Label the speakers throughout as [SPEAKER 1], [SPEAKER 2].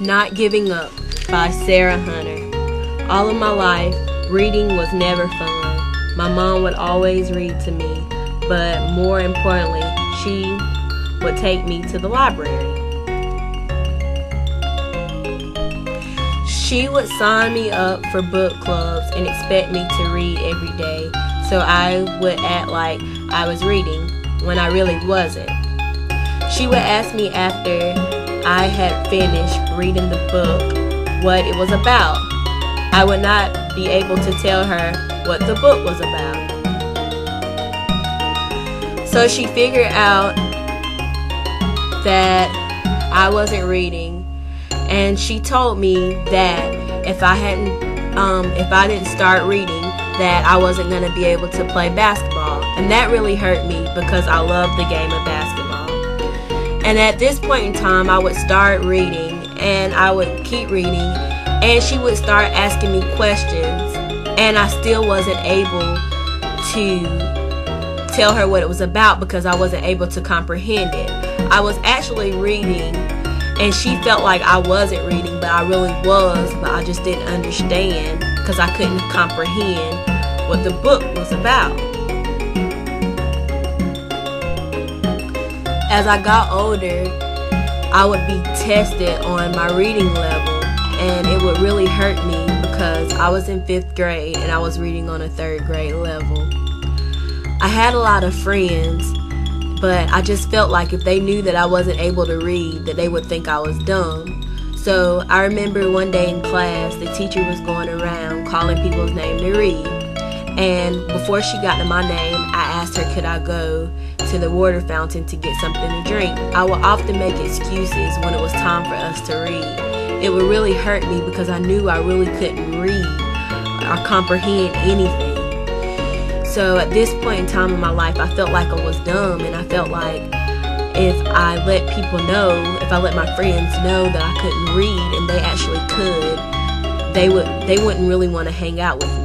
[SPEAKER 1] Not Giving Up by Sarah Hunter. All of my life, reading was never fun. My mom would always read to me, but more importantly, she would take me to the library. She would sign me up for book clubs and expect me to read every day, so I would act like I was reading when I really wasn't. She would ask me after I had finished reading the book what it was about. I would not be able to tell her what the book was about. So she figured out that I wasn't reading, and she told me that if I didn't start reading, that I wasn't going to be able to play basketball. And that really hurt me because I love the game of basketball. And at this point in time, I would start reading, and I would keep reading, and she would start asking me questions, and I still wasn't able to tell her what it was about because I wasn't able to comprehend it. I was actually reading, and she felt like I wasn't reading, but I really was, but I just didn't understand because I couldn't comprehend what the book was about. As I got older, I would be tested on my reading level, and it would really hurt me because I was in 5th grade and I was reading on a 3rd grade level. I had a lot of friends, but I just felt like if they knew that I wasn't able to read, that they would think I was dumb. So I remember one day in class, the teacher was going around calling people's name to read. And before she got to my name, I asked her could I go to the water fountain to get something to drink. I would often make excuses when it was time for us to read. It would really hurt me because I knew I really couldn't read or comprehend anything. So at this point in time in my life, I felt like I was dumb, and I felt like if I let people know, if I let my friends know that I couldn't read and they actually could, they wouldn't really want to hang out with me.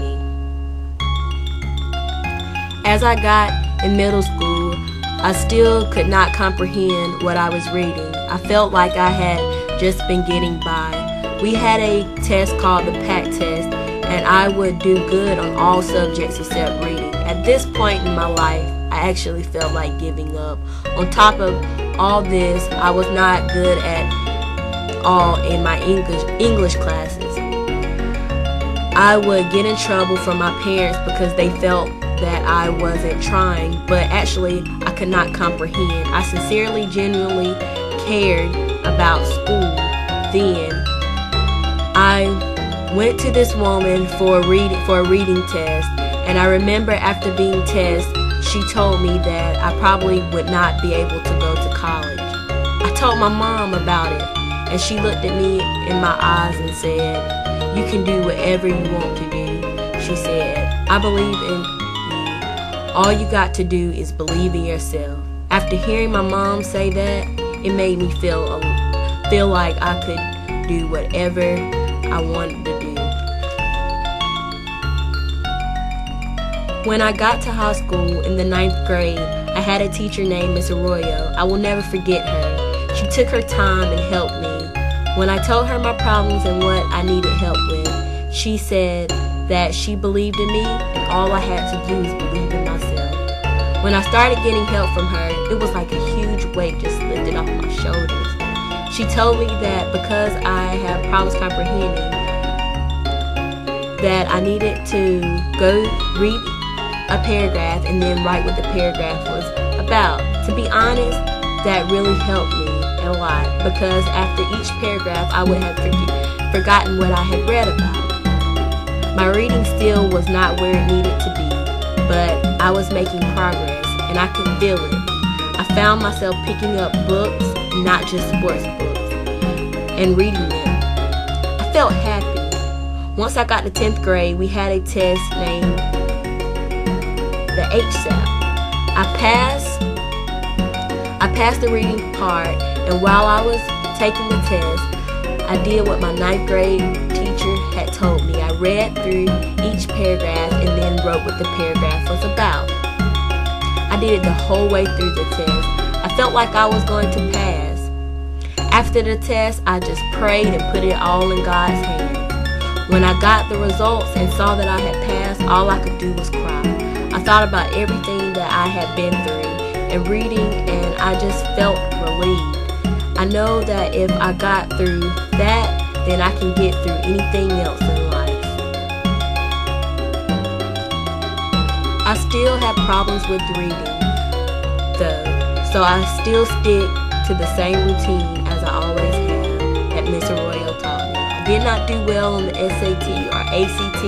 [SPEAKER 1] As I got in middle school, I still could not comprehend what I was reading. I felt like I had just been getting by. We had a test called the PAC test, and I would do good on all subjects except reading. At this point in my life, I actually felt like giving up. On top of all this, I was not good at all in my English classes. I would get in trouble from my parents because they felt that I wasn't trying, but actually I could not comprehend. I sincerely, genuinely cared about school then. I went to this woman for a reading test, and I remember after being tested, she told me that I probably would not be able to go to college. I told my mom about it, and she looked at me in my eyes and said, "You can do whatever you want to do." She said, "I believe in you. All you got to do is believe in yourself." After hearing my mom say that, it made me feel like I could do whatever I wanted to do. When I got to high school in the 9th grade, I had a teacher named Miss Arroyo. I will never forget her. She took her time and helped me. When I told her my problems and what I needed help with, she said that she believed in me and all I had to do is believe in myself. When I started getting help from her, it was like a huge weight just lifted off my shoulders. She told me that because I have problems comprehending, that I needed to go read a paragraph and then write what the paragraph was about. To be honest, that really helped me a lot because after each paragraph I would have forgotten what I had read about. My reading still was not where it needed to be, but I was making progress and I could feel it. I found myself picking up books, not just sports books, and reading them. I felt happy. Once I got to 10th grade, we had a test named the HSAP. I passed the reading part, and while I was taking the test, I did what my 9th grade teacher had told me. I read through each paragraph and then wrote what the paragraph was about. I did it the whole way through the test. I felt like I was going to pass. After the test, I just prayed and put it all in God's hands. When I got the results and saw that I had passed, all I could do was cry. I thought about everything that I had been through and reading, and I just felt relieved. I know that if I got through that, then I can get through anything else in life. I still have problems with reading, though, so I still stick to the same routine as I always have that Miss Arroyo taught me. I did not do well on the SAT or ACT.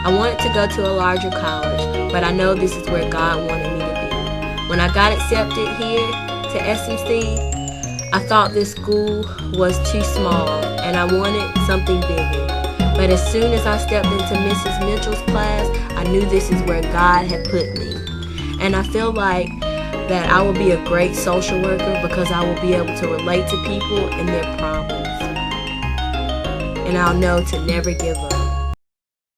[SPEAKER 1] I wanted to go to a larger college, but I know this is where God wanted me to be. When I got accepted here to SMC, I thought this school was too small and I wanted something bigger. But as soon as I stepped into Mrs. Mitchell's class, I knew this is where God had put me. And I feel like that I will be a great social worker because I will be able to relate to people and their problems. And I'll know to never give up.